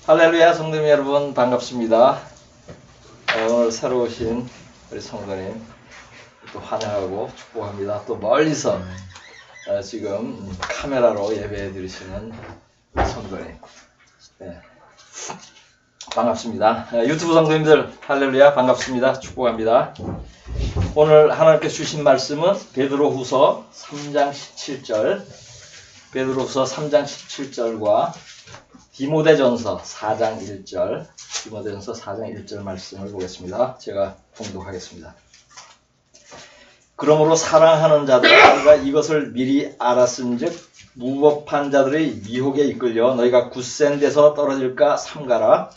할렐루야 성도님 여러분 반갑습니다. 오늘 새로 오신 우리 성도님 또 환영하고 축복합니다. 또 멀리서 지금 카메라로 예배해 드리시는 성도님 반갑습니다. 유튜브 성도님들 할렐루야 반갑습니다. 축복합니다. 오늘 하나님께서 주신 말씀은 베드로후서 3장 17절 베드로후서 3장 17절과 디모데전서 4장 1절, 디모데전서 4장 1절 말씀을 보겠습니다. 제가 봉독하겠습니다. 그러므로 사랑하는 자들, 우리가 이것을 미리 알았은즉 무법한 자들의 미혹에 이끌려 너희가 굳센 데서 떨어질까 삼가라.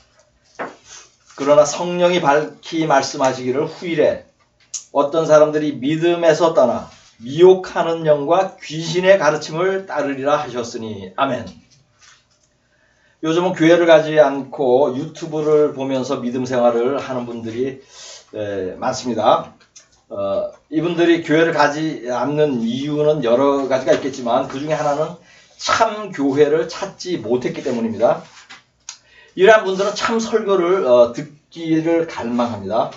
그러나 성령이 밝히 말씀하시기를 후일에 어떤 사람들이 믿음에서 떠나 미혹하는 영과 귀신의 가르침을 따르리라 하셨으니 아멘. 요즘은 교회를 가지 않고 유튜브를 보면서 믿음 생활을 하는 분들이 많습니다. 이분들이 교회를 가지 않는 이유는 여러 가지가 있겠지만 그 중에 하나는 참 교회를 찾지 못했기 때문입니다. 이러한 분들은 참 설교를 듣기를 갈망합니다.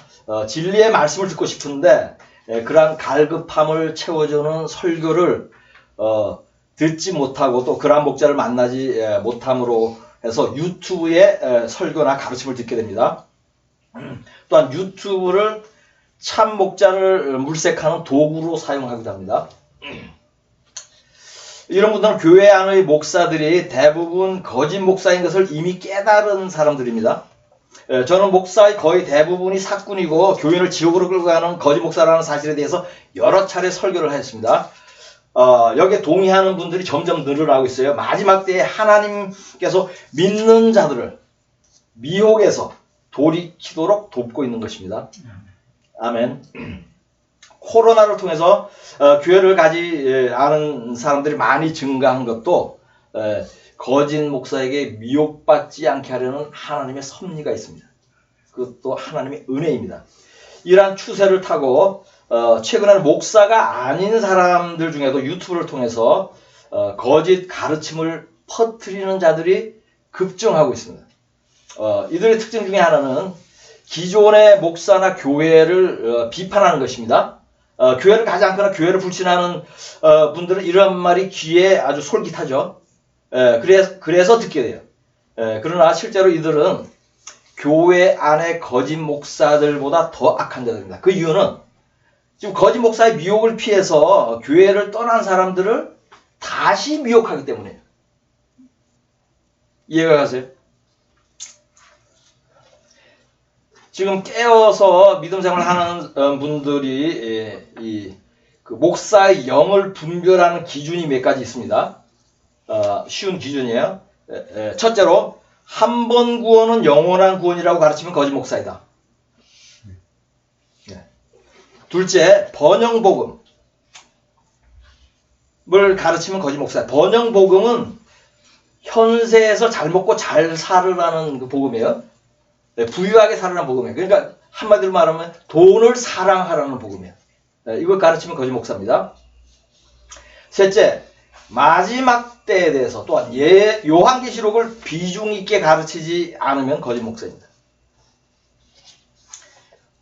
진리의 말씀을 듣고 싶은데 그러한 갈급함을 채워주는 설교를 듣지 못하고 또 그러한 목자를 만나지 못함으로 해서 유튜브의 설교나 가르침을 듣게 됩니다. 또한 유튜브를 참 목자를 물색하는 도구로 사용하기도 합니다. 이런 분들은 교회 안의 목사들이 대부분 거짓 목사인 것을 이미 깨달은 사람들입니다. 저는 목사의 거의 대부분이 사꾼이고 교인을 지옥으로 끌고 가는 거짓 목사라는 사실에 대해서 여러 차례 설교를 하였습니다. 여기에 동의하는 분들이 점점 늘어나고 있어요. 마지막 때에 하나님께서 믿는 자들을 미혹에서 돌이키도록 돕고 있는 것입니다. 아멘. 코로나를 통해서 교회를 가지 않은 사람들이 많이 증가한 것도 거짓 목사에게 미혹받지 않게 하려는 하나님의 섭리가 있습니다. 그것도 하나님의 은혜입니다. 이러한 추세를 타고 최근에는 목사가 아닌 사람들 중에도 유튜브를 통해서 거짓 가르침을 퍼뜨리는 자들이 급증하고 있습니다. 이들의 특징 중에 하나는 기존의 목사나 교회를 비판하는 것입니다. 교회를 가지 않거나 교회를 불신하는 분들은 이런 말이 귀에 아주 솔깃하죠. 그래서 듣게 돼요. 그러나 실제로 이들은 교회 안의 거짓 목사들보다 더 악한 자들입니다. 그 이유는 지금 거짓 목사의 미혹을 피해서 교회를 떠난 사람들을 다시 미혹하기 때문이에요. 이해가 가세요? 지금 깨어서 믿음 생활을 하는 분들이 그 목사의 영을 분별하는 기준이 몇 가지 있습니다. 쉬운 기준이에요. 첫째로 한 번 구원은 영원한 구원이라고 가르치면 거짓 목사이다. 둘째, 번영복음을 가르치면 거짓 목사예요. 번영복음은 현세에서 잘 먹고 잘 살으라는 그 복음이에요. 부유하게 살으라는 복음이에요. 그러니까 한마디로 말하면 돈을 사랑하라는 복음이에요. 이걸 가르치면 거짓 목사입니다. 셋째, 마지막 때에 대해서 또한 요한계시록을 비중 있게 가르치지 않으면 거짓 목사입니다.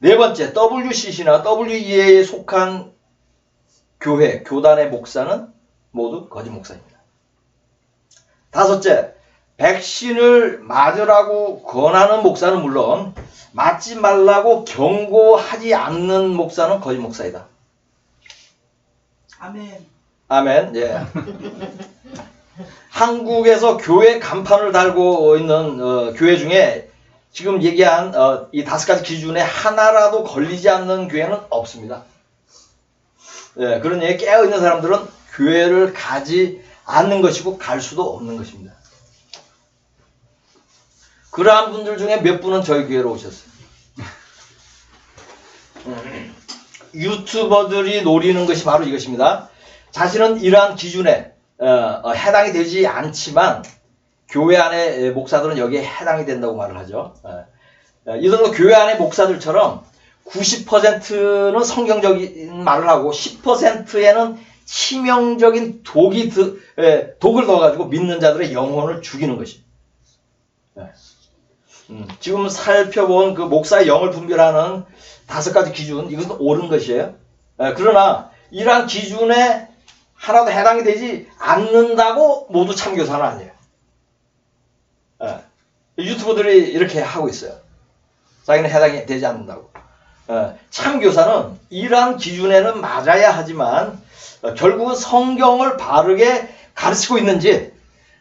네 번째, WCC나 WEA에 속한 교회, 교단의 목사는 모두 거짓 목사입니다. 다섯째, 백신을 맞으라고 권하는 목사는 물론 맞지 말라고 경고하지 않는 목사는 거짓 목사이다. 아멘. 아멘. 예. 한국에서 교회 간판을 달고 있는 교회 중에 지금 얘기한 이 5가지 기준에 하나라도 걸리지 않는 교회는 없습니다. 예, 그런 얘기 깨어있는 사람들은 교회를 가지 않는 것이고 갈 수도 없는 것입니다. 그러한 분들 중에 몇 분은 저희 교회로 오셨어요. 유튜버들이 노리는 것이 바로 이것입니다. 자신은 이러한 기준에 해당이 되지 않지만 교회 안의 목사들은 여기에 해당이 된다고 말을 하죠. 이들도 교회 안의 목사들처럼 90%는 성경적인 말을 하고 10%에는 치명적인 독을 넣어가지고 믿는 자들의 영혼을 죽이는 것입니다. 지금 살펴본 그 목사의 영을 분별하는 5가지 기준, 이것은 옳은 것이에요. 그러나 이러한 기준에 하나도 해당이 되지 않는다고 모두 참교사는 아니에요. 유튜버들이 이렇게 하고 있어요. 자기는 해당이 되지 않는다고. 참교사는 이러한 기준에는 맞아야 하지만 결국은 성경을 바르게 가르치고 있는지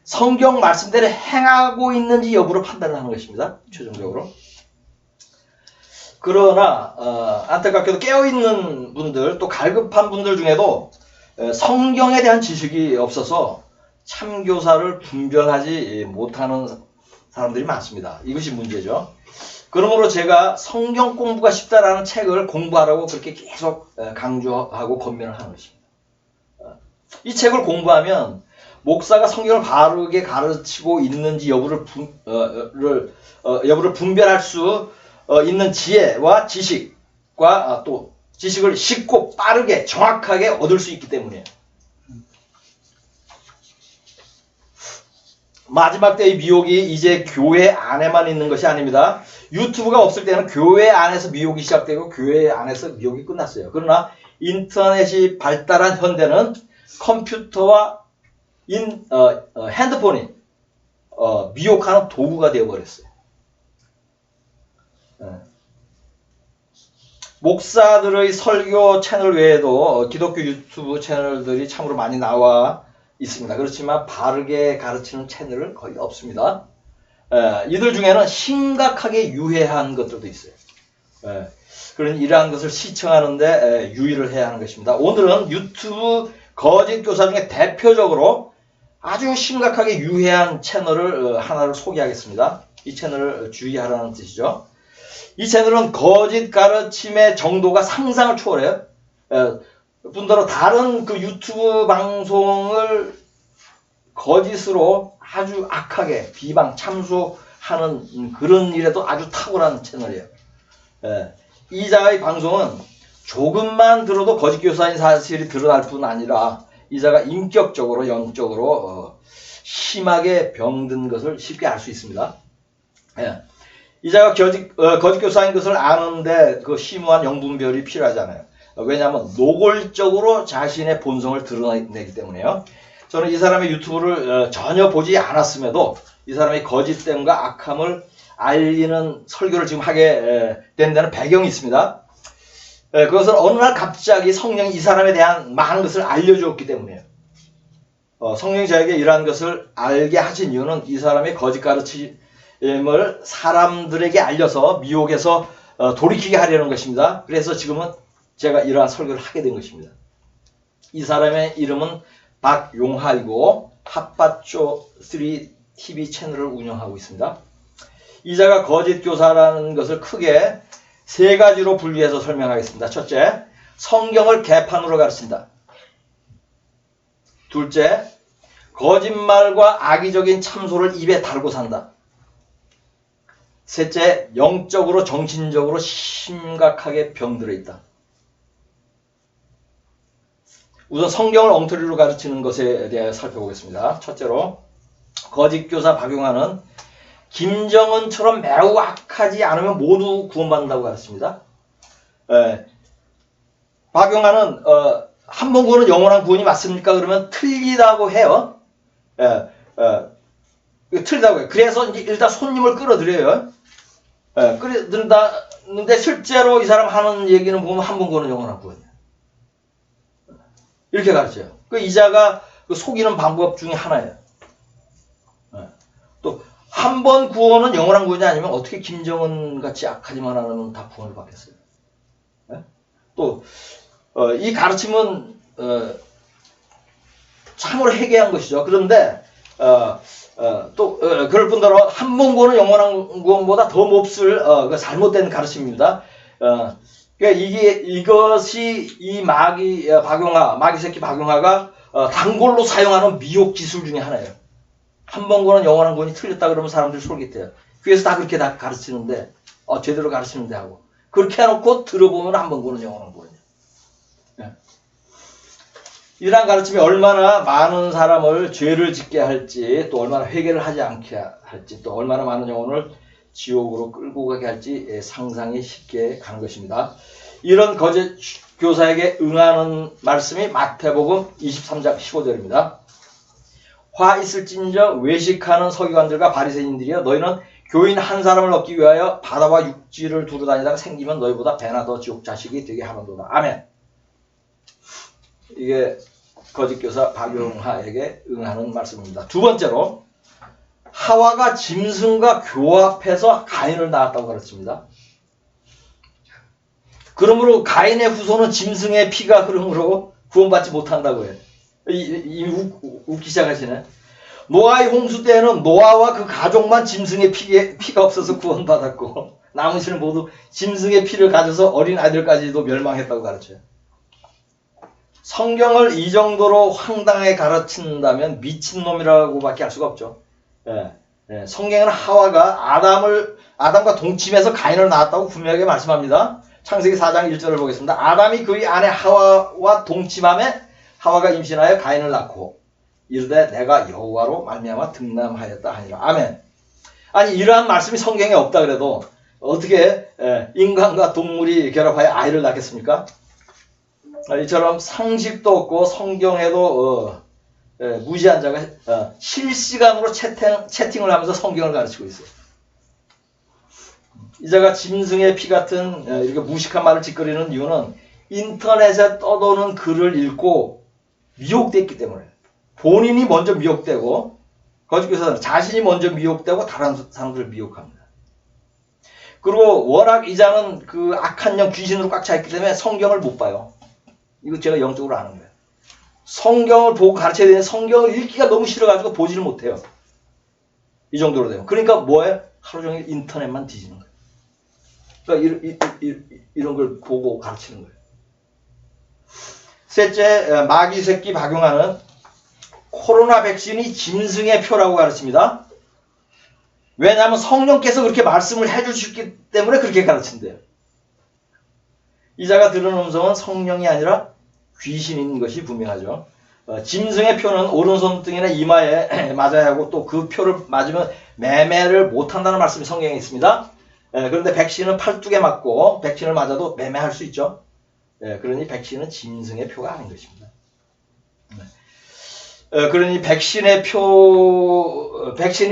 성경 말씀대로 행하고 있는지 여부를 판단하는 것입니다. 최종적으로. 그러나 안타깝게도 깨어있는 분들 또 갈급한 분들 중에도 성경에 대한 지식이 없어서 참교사를 분별하지 못하는 사람들이 많습니다. 이것이 문제죠. 그러므로 제가 성경 공부가 쉽다라는 책을 공부하라고 그렇게 계속 강조하고 권면을 하는 것입니다. 이 책을 공부하면 목사가 성경을 바르게 가르치고 있는지 여부를 분별할 수 있는 지혜와 지식과 또 지식을 쉽고 빠르게 정확하게 얻을 수 있기 때문이에요. 마지막 때의 미혹이 이제 교회 안에만 있는 것이 아닙니다. 유튜브가 없을 때는 교회 안에서 미혹이 시작되고 교회 안에서 미혹이 끝났어요. 그러나 인터넷이 발달한 현대는 컴퓨터와 핸드폰이 미혹하는 도구가 되어버렸어요. 목사들의 설교 채널 외에도 기독교 유튜브 채널들이 참으로 많이 나와 있습니다. 그렇지만 바르게 가르치는 채널은 거의 없습니다. 이들 중에는 심각하게 유해한 것들도 있어요. 그러니 이러한 것을 시청하는데 유의를 해야 하는 것입니다. 오늘은 유튜브 거짓 교사 중에 대표적으로 아주 심각하게 유해한 채널을 하나를 소개하겠습니다. 이 채널을 주의하라는 뜻이죠. 이 채널은 거짓 가르침의 정도가 상상을 초월해요. 뿐더러 다른 그 유튜브 방송을 거짓으로 아주 악하게 비방, 참소하는 그런 일에도 아주 탁월한 채널이에요. 이자의 방송은 조금만 들어도 거짓 교사인 사실이 드러날 뿐 아니라 이자가 인격적으로, 영적으로 심하게 병든 것을 쉽게 알 수 있습니다. 이자가 거짓 교사인 것을 아는데 그 심오한 영분별이 필요하잖아요. 왜냐하면 노골적으로 자신의 본성을 드러내기 때문에요. 저는 이 사람의 유튜브를 전혀 보지 않았음에도 이 사람의 거짓됨과 악함을 알리는 설교를 지금 하게 된 데는 배경이 있습니다. 그것은 어느 날 갑자기 성령이 이 사람에 대한 많은 것을 알려주었기 때문이에요. 성령이 저에게 이러한 것을 알게 하신 이유는 이 사람의 거짓 가르침을 사람들에게 알려서 미혹에서 돌이키게 하려는 것입니다. 그래서 지금은 제가 이러한 설교를 하게 된 것입니다. 이 사람의 이름은 박용하이고 핫바쪼3 TV 채널을 운영하고 있습니다. 이자가 거짓 교사라는 것을 크게 3가지로 분리해서 설명하겠습니다. 첫째, 성경을 개판으로 가르친다. 둘째, 거짓말과 악의적인 참소를 입에 달고 산다. 셋째, 영적으로 정신적으로 심각하게 병들어 있다. 우선 성경을 엉터리로 가르치는 것에 대해 살펴보겠습니다. 첫째로 거짓 교사 박용하는 김정은처럼 매우 악하지 않으면 모두 구원받는다고 가르칩니다. 박용하는 한 번 구원은 영원한 구원이 맞습니까? 그러면 틀리다고 해요. 틀리다고 해요. 그래서 이제 일단 손님을 끌어들여요. 끌어들인다는데 실제로 이 사람 하는 얘기는 보면 한 번 구원은 영원한 구원이에요. 이렇게 가르쳐요. 그 이자가 속이는 방법 중에 하나예요. 또 한 번 구원은 영원한 구원이 아니면 어떻게 김정은 같이 악하지만 않으면 다 구원을 받겠어요. 또 이 가르침은 참으로 해괴한 것이죠. 그런데 또 그럴 뿐더러 한 번 구원은 영원한 구원보다 더 몹쓸 잘못된 가르침입니다. 그러니까 이것이 이 마귀 새끼 박용하가 단골로 사용하는 미혹 기술 중에 하나예요. 한 번 구원은 영원한 구원이 틀렸다 그러면 사람들이 솔깃해요. 교회에서 다 그렇게 다 가르치는데 제대로 가르치는데 하고 그렇게 해놓고 들어보면 한 번 구원은 영원한 구원이에요. 이러한 가르침이 얼마나 많은 사람을 죄를 짓게 할지 또 얼마나 회개를 하지 않게 할지 또 얼마나 많은 영혼을 지옥으로 끌고 가게 할지 상상이 쉽게 가는 것입니다. 이런 거짓 교사에게 응하는 말씀이 마태복음 23장 15절입니다. 화 있을진저 외식하는 서기관들과 바리새인들이여 너희는 교인 한 사람을 얻기 위하여 바다와 육지를 두루 다니다가 생기면 너희보다 배나 더 지옥 자식이 되게 하는도다. 아멘. 이게 거짓교사 박용하에게 응하는 말씀입니다. 두 번째로 하와가 짐승과 교합해서 가인을 낳았다고 가르칩니다. 그러므로 가인의 후손은 짐승의 피가 흐름으로 구원받지 못한다고 해요. 이미 웃기 시작하시네. 노아의 홍수 때에는 노아와 그 가족만 짐승의 피가 없어서 구원받았고 나머지는 모두 짐승의 피를 가져서 어린 아이들까지도 멸망했다고 가르쳐요. 성경을 이 정도로 황당하게 가르친다면 미친놈이라고밖에 할 수가 없죠. 성경은 하와가 아담과 동침해서 가인을 낳았다고 분명하게 말씀합니다. 창세기 4장 1절을 보겠습니다. 아담이 그의 아내 하와와 동침함에 하와가 임신하여 가인을 낳고 이르되 내가 여호와로 말미암아 등남하였다 하니라. 아멘. 아니 이러한 말씀이 성경에 없다 그래도 어떻게 인간과 동물이 결합하여 아이를 낳겠습니까? 이처럼 상식도 없고 성경에도 무지한 자가 실시간으로 채팅을 하면서 성경을 가르치고 있어요. 이 자가 짐승의 피 같은 이렇게 무식한 말을 짓거리는 이유는 인터넷에 떠도는 글을 읽고 미혹됐기 때문에 본인이 먼저 미혹되고 거짓교사는 자신이 먼저 미혹되고 다른 사람들을 미혹합니다. 그리고 워낙 이 자는 그 악한 영 귀신으로 꽉 차 있기 때문에 성경을 못 봐요. 이거 제가 영적으로 아는 거예요. 성경을 보고 가르쳐야 되는데 성경을 읽기가 너무 싫어가지고 보지를 못해요. 이 정도로 되면. 그러니까 뭐예요? 하루 종일 인터넷만 뒤지는 거예요. 그러니까 이런 걸 보고 가르치는 거예요. 셋째, 마귀 새끼 박용하는 코로나 백신이 짐승의 표라고 가르칩니다. 왜냐하면 성령께서 그렇게 말씀을 해주셨기 때문에 그렇게 가르친대요. 이자가 들은 음성은 성령이 아니라 귀신인 것이 분명하죠. 짐승의 표는 오른손등이나 이마에 맞아야 하고 또 그 표를 맞으면 매매를 못한다는 말씀이 성경에 있습니다. 그런데 백신은 팔뚝에 맞고 백신을 맞아도 매매할 수 있죠. 그러니 백신은 짐승의 표가 아닌 것입니다. 그러니 백신이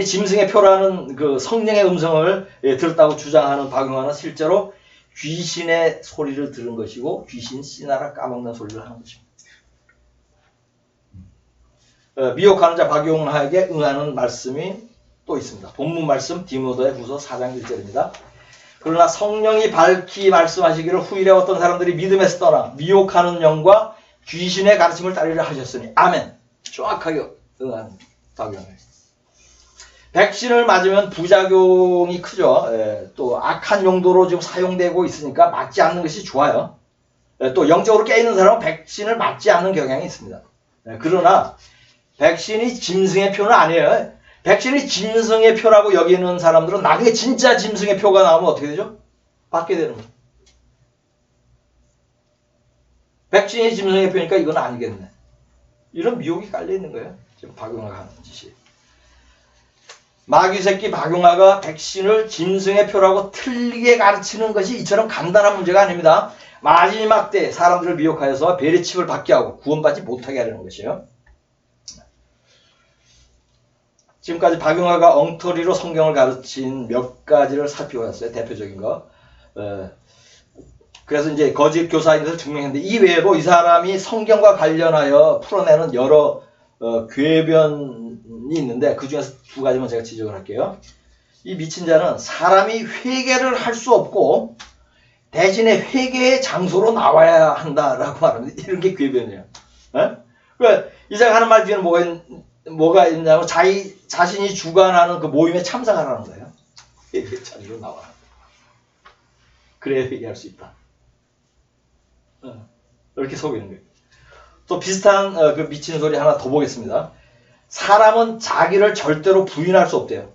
짐승의 표라는 그 성령의 음성을 들었다고 주장하는 박용화는 실제로 귀신의 소리를 들은 것이고 귀신 씨나라 까먹는 소리를 하는 것입니다. 미혹하는 자 박용화에게 응하는 말씀이 또 있습니다. 본문 말씀 디모데 후서 4장 1절입니다. 그러나 성령이 밝히 말씀하시기를 후일에 어떤 사람들이 믿음에서 떠나 미혹하는 영과 귀신의 가르침을 따르려 하셨으니 아멘. 정확하게 응하는 박용화. 백신을 맞으면 부작용이 크죠. 또 악한 용도로 지금 사용되고 있으니까 맞지 않는 것이 좋아요. 또 영적으로 깨있는 사람은 백신을 맞지 않는 경향이 있습니다. 그러나 백신이 짐승의 표는 아니에요. 백신이 짐승의 표라고 여기는 사람들은 나중에 진짜 짐승의 표가 나오면 어떻게 되죠? 받게 되는 거예요. 백신이 짐승의 표니까 이건 아니겠네. 이런 미혹이 깔려있는 거예요. 지금 박용화가 하는 짓이. 마귀 새끼 박용화가 백신을 짐승의 표라고 틀리게 가르치는 것이 이처럼 간단한 문제가 아닙니다. 마지막 때 사람들을 미혹하여서 베레칩을 받게 하고 구원받지 못하게 하려는 것이에요. 지금까지 박용화가 엉터리로 성경을 가르친 몇 가지를 살펴봤어요. 대표적인 거. 그래서 이제 거짓 교사인 것을 증명했는데 이 외에도 이 사람이 성경과 관련하여 풀어내는 여러 궤변이 있는데 그 중에서 두 가지만 제가 지적을 할게요. 이 미친 자는 사람이 회개를 할 수 없고 대신에 회개의 장소로 나와야 한다라고 말합니다. 이런 게 궤변이에요. 그러니까 이 자가 하는 말 뒤에는 뭐가 있냐면 자신이 주관하는 그 모임에 참석하라는 거예요. 회개의 자리로 나와라. 그래야 회개할 수 있다. 이렇게 속이는 거예요. 또 비슷한 그 미친 소리 하나 더 보겠습니다. 사람은 자기를 절대로 부인할 수 없대요.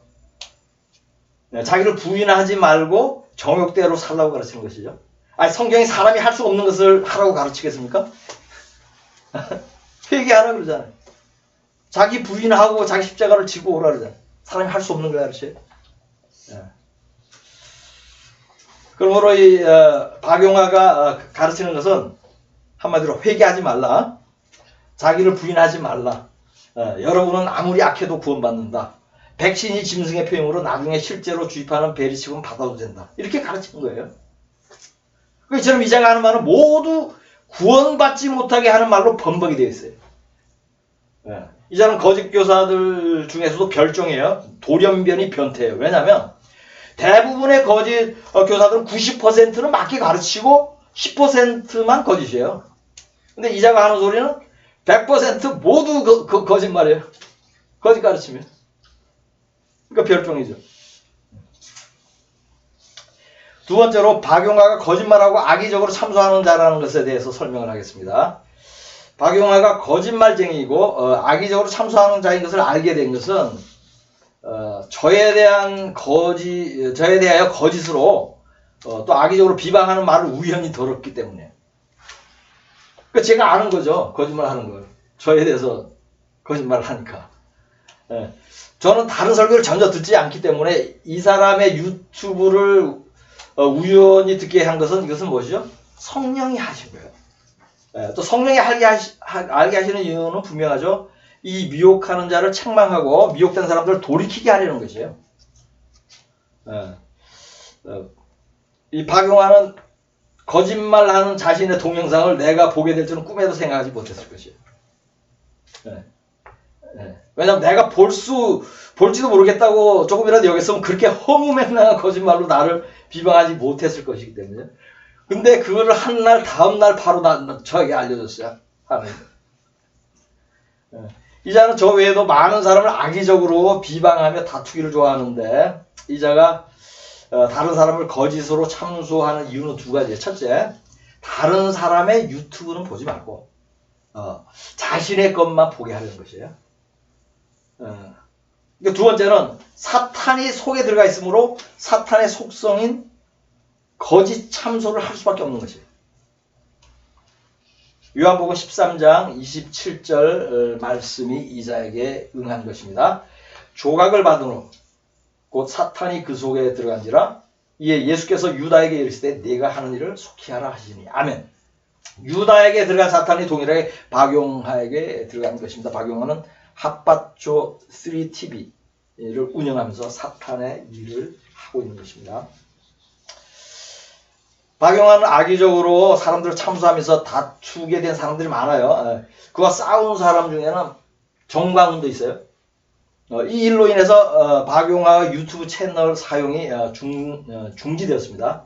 자기를 부인하지 말고 정욕대로 살라고 가르치는 것이죠. 아니 성경이 사람이 할 수 없는 것을 하라고 가르치겠습니까? 회개하라 그러잖아요. 자기 부인하고 자기 십자가를 지고 오라 그러잖아요. 사람이 할 수 없는 거 가르쳐요. 그러므로 박용화가 가르치는 것은 한마디로 회개하지 말라. 자기를 부인하지 말라. 여러분은 아무리 악해도 구원받는다. 백신이 짐승의 표현으로 나중에 실제로 주입하는 베리치곤 받아도 된다. 이렇게 가르치는 거예요. 이처럼 이자가 하는 말은 모두 구원받지 못하게 하는 말로 범벅이 되어 있어요. 이자는 거짓 교사들 중에서도 별종이에요. 돌연변이 변태예요. 왜냐하면 대부분의 거짓 교사들은 90%는 맞게 가르치고 10%만 거짓이에요. 근데 이자가 하는 소리는 100% 모두 거짓말이에요. 거짓 가르치면. 그러니까 별종이죠. 두 번째로 박용화가 거짓말하고 악의적으로 참소하는 자라는 것에 대해서 설명을 하겠습니다. 박용화가 거짓말쟁이이고 악의적으로 참소하는 자인 것을 알게 된 것은 저에 대하여 거짓으로 또 악의적으로 비방하는 말을 우연히 들었기 때문에. 그러니까 제가 아는 거죠. 거짓말하는 걸. 저에 대해서 거짓말을 하니까. 저는 다른 설교를 전혀 듣지 않기 때문에 이 사람의 유튜브를 우연히 듣게 한 것은 이것은 무엇이죠? 성령이 하신 거예요. 또 성령이 알게 하시는 이유는 분명하죠. 이 미혹하는 자를 책망하고 미혹된 사람들을 돌이키게 하려는 것이에요. 이 박용화는 거짓말하는 자신의 동영상을 내가 보게 될 줄은 꿈에도 생각하지 못했을 것이에요. 왜냐하면 내가 볼지도 모르겠다고 조금이라도 여겼으면 그렇게 허무맹랑한 거짓말로 나를 비방하지 못했을 것이기 때문에. 근데 그거를 한 날 다음 날 바로 저에게 알려줬어요. 하나님. 이자는 저 외에도 많은 사람을 악의적으로 비방하며 다투기를 좋아하는데 이자가 다른 사람을 거짓으로 참소하는 이유는 두 가지예요. 첫째, 다른 사람의 유튜브는 보지 말고 자신의 것만 보게 하려는 것이에요. 두 번째는 사탄이 속에 들어가 있으므로 사탄의 속성인 거짓 참소를 할 수밖에 없는 것이에요. 요한복음 13장 27절 말씀이 이자에게 응한 것입니다. 조각을 받은 후 곧 사탄이 그 속에 들어간지라 이에 예수께서 유다에게 이르시되 네가 하는 일을 속히 하라 하시니 아멘. 유다에게 들어간 사탄이 동일하게 박용화에게 들어간 것입니다. 박용화는 핫바쇼 3TV를 운영하면서 사탄의 일을 하고 있는 것입니다. 박용화는 악의적으로 사람들을 참소하면서 다투게 된 사람들이 많아요. 그와 싸운 사람 중에는 정광훈도 있어요. 이 일로 인해서 박용화 유튜브 채널 사용이 중지되었습니다.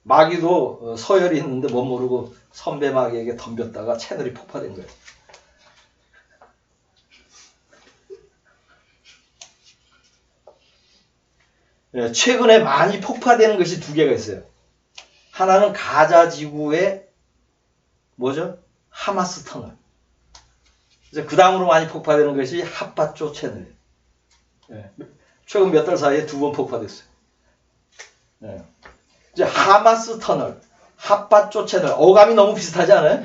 마귀도 서열이 있는데 못 모르고 선배 마귀에게 덤볐다가 채널이 폭파된 거예요. 최근에 많이 폭파되는 것이 두 개가 있어요. 하나는 가자 지구의 뭐죠? 하마스 터널. 그 다음으로 많이 폭파되는 것이 핫바쇼 채널. 최근 몇 달 사이에 두 번 폭파됐어요. 이제 하마스 터널, 핫바쇼 채널. 어감이 너무 비슷하지 않아요?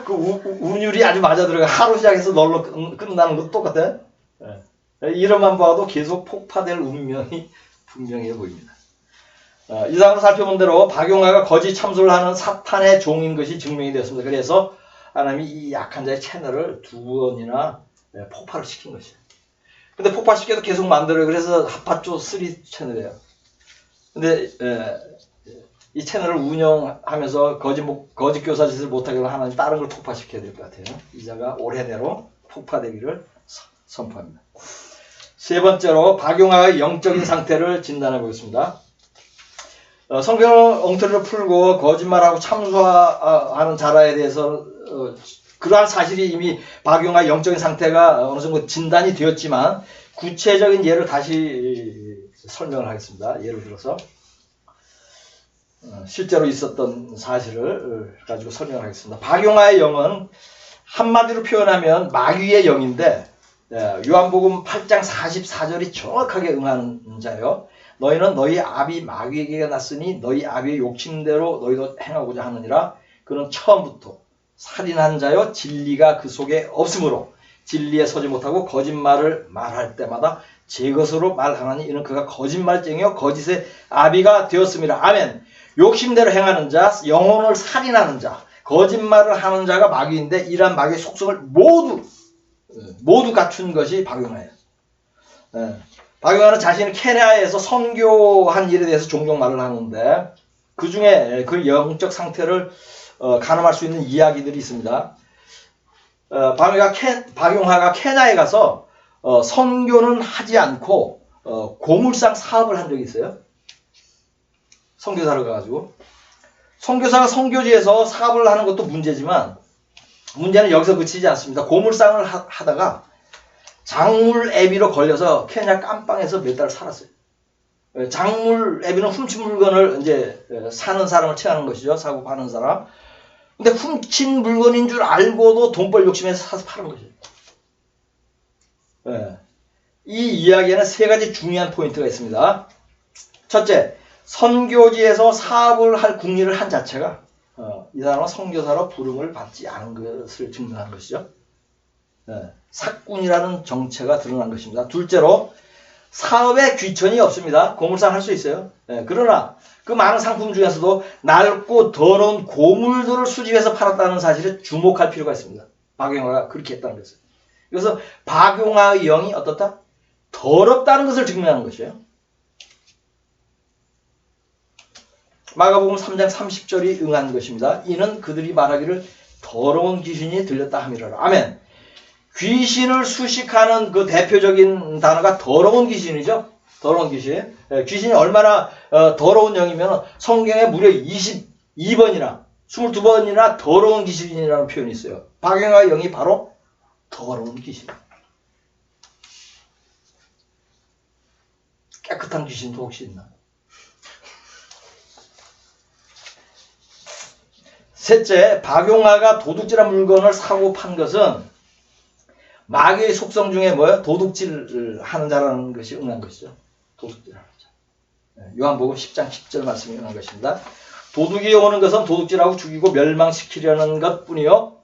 그 운율이 아주 맞아 들어가. 하루 시작해서 널로 끝나는 것도 똑같아요. 이름만 봐도 계속 폭파될 운명이 분명해 보입니다. 이상으로 살펴본 대로 박용화가 거짓 참소를 하는 사탄의 종인 것이 증명이 되었습니다. 그래서 하나님이 이 약한 자의 채널을 두 번이나 폭발을 시킨 것이에요. 근데 폭발시켜도 계속 만들어요. 그래서 핫바쇼 3 채널이에요. 근데 이 채널을 운영하면서 거짓 교사 짓을 못하게 하면 하나님 다른 걸 폭파시켜야 될 것 같아요. 이자가 올해 내로 폭파되기를 선포합니다. 세 번째로 박용화의 영적인 상태를 진단해 보겠습니다. 성경 엉터리를 풀고 거짓말하고 참소하는 자라에 대해서 그러한 사실이 이미 박용화의 영적인 상태가 어느 정도 진단이 되었지만 구체적인 예를 다시 설명을 하겠습니다. 예를 들어서 실제로 있었던 사실을 가지고 설명을 하겠습니다. 박용화의 영은 한마디로 표현하면 마귀의 영인데 요한복음 8장 44절이 정확하게 응하는 자예요. 너희는 너희 아비 마귀에게 났으니 너희 아비의 욕심대로 너희도 행하고자 하느니라. 그는 처음부터 살인한 자요 진리가 그 속에 없으므로 진리에 서지 못하고 거짓말을 말할 때마다 제 것으로 말하나니 이는 그가 거짓말쟁이요 거짓의 아비가 되었습니다. 아멘. 욕심대로 행하는 자, 영혼을 살인하는 자, 거짓말을 하는 자가 마귀인데 이러한 마귀의 속성을 모두 갖춘 것이 박용화예요. 박용화는 자신이 케냐에서 선교한 일에 대해서 종종 말을 하는데 그 중에 그 영적 상태를 가늠할 수 있는 이야기들이 있습니다. 박용화가 케냐에 가서 선교는 하지 않고 고물상 사업을 한 적이 있어요. 선교사로 가가지고. 선교사가 선교지에서 사업을 하는 것도 문제지만 문제는 여기서 그치지 않습니다. 고물상을 하다가 작물애비로 걸려서 케냐 깜빵에서 몇 달 살았어요. 작물애비는 훔친 물건을 이제 사는 사람을 칭하는 것이죠. 사고 파는 사람. 근데 훔친 물건인 줄 알고도 돈벌 욕심에서 사서 파는 것이죠. 이 이야기에는 세 가지 중요한 포인트가 있습니다. 첫째, 선교지에서 사업을 할 궁리를 한 자체가 이 사람은 선교사로 부름을 받지 않은 것을 증명하는 것이죠. 사꾼이라는 정체가 드러난 것입니다. 둘째로, 사업에 귀천이 없습니다. 고물상 할 수 있어요. 그러나 그 많은 상품 중에서도 낡고 더러운 고물들을 수집해서 팔았다는 사실에 주목할 필요가 있습니다. 박용화가 그렇게 했다는 것을. 그래서 박용화의 영이 어떻다? 더럽다는 것을 증명하는 것이에요. 마가복음 3장 30절이 응한 것입니다. 이는 그들이 말하기를 더러운 귀신이 들렸다 함이라라. 아멘. 귀신을 수식하는 그 대표적인 단어가 더러운 귀신이죠. 더러운 귀신. 귀신이 얼마나 더러운 영이면 성경에 무려 22번이나 22번이나 더러운 귀신이라는 표현이 있어요. 박용화의 영이 바로 더러운 귀신. 깨끗한 귀신도 혹시 있나? 셋째, 박용화가 도둑질한 물건을 사고 판 것은 마귀의 속성 중에 뭐예요? 도둑질을 하는 자라는 것이 응한 것이죠. 도둑질하는 자. 요한복음 10장 10절 말씀이 응한 것입니다. 도둑이 오는 것은 도둑질하고 죽이고 멸망시키려는 것뿐이요.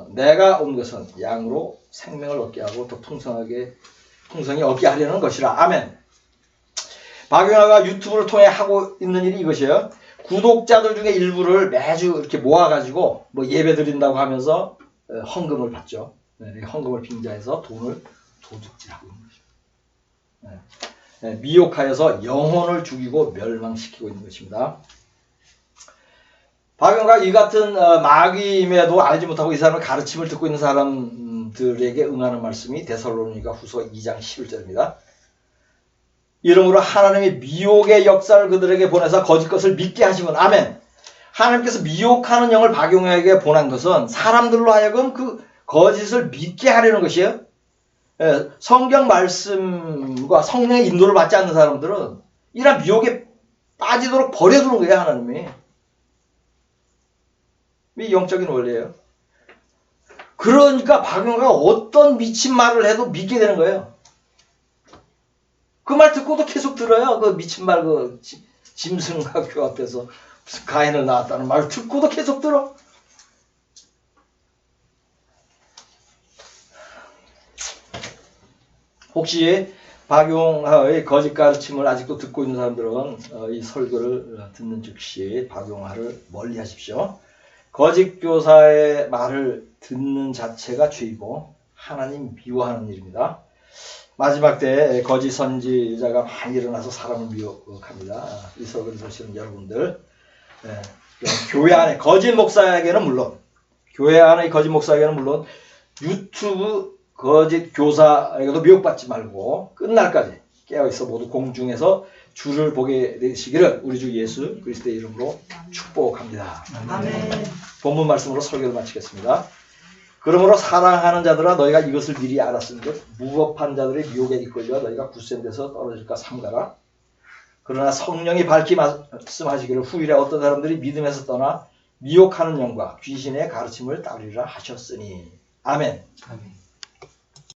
내가 온 것은 양으로 생명을 얻게 하고 더 풍성히 얻게 하려는 것이라. 아멘. 박용화가 유튜브를 통해 하고 있는 일이 이것이에요. 구독자들 중에 일부를 매주 이렇게 모아가지고 뭐 예배 드린다고 하면서 헌금을 받죠. 헌금을 빙자해서 돈을 도둑질하고 있는 것입니다. 미혹하여서 영혼을 죽이고 멸망시키고 있는 것입니다. 박용화가 이 같은 마귀임에도 알지 못하고 이 사람의 가르침을 듣고 있는 사람들에게 응하는 말씀이 데살로니가 후서 2장 11절입니다. 이러므로 하나님이 미혹의 역사를 그들에게 보내서 거짓 것을 믿게 하시면 아멘. 하나님께서 미혹하는 영을 박용화에게 보낸 것은 사람들로 하여금 그 거짓을 믿게 하려는 것이에요. 성경 말씀과 성령의 인도를 받지 않는 사람들은 이런 미혹에 빠지도록 버려두는 거예요. 하나님이. 이 영적인 원리예요. 그러니까 박용화가 어떤 미친 말을 해도 믿게 되는 거예요. 그 말 듣고도 계속 들어요. 그 미친 말, 그 짐승학교 앞에서 무슨 가인을 낳았다는 말 듣고도 계속 들어. 혹시 박용화의 거짓 가르침을 아직도 듣고 있는 사람들은 이 설교를 듣는 즉시 박용화를 멀리 하십시오. 거짓 교사의 말을 듣는 자체가 죄이고 하나님 미워하는 일입니다. 마지막 때에 거짓 선지자가 많이 일어나서 사람을 미혹합니다. 이 설교를 들으시는 여러분들, 교회 안에 거짓 목사에게는 물론, 교회 안의 거짓 목사에게는 물론 유튜브 거짓 교사에게도 미혹받지 말고 끝날까지 깨어있어 모두 공중에서 주를 보게 되시기를 우리 주 예수 그리스도의 이름으로 축복합니다. 아멘. 본문 말씀으로 설교를 마치겠습니다. 그러므로 사랑하는 자들아 너희가 이것을 미리 알았은즉 무법한 자들의 미혹에 이끌려 너희가 굳센 데서 떨어질까 삼가라. 그러나 성령이 밝히 말씀하시기를 후일에 어떤 사람들이 믿음에서 떠나 미혹하는 영과 귀신의 가르침을 따르리라 하셨으니. 아멘. 아멘.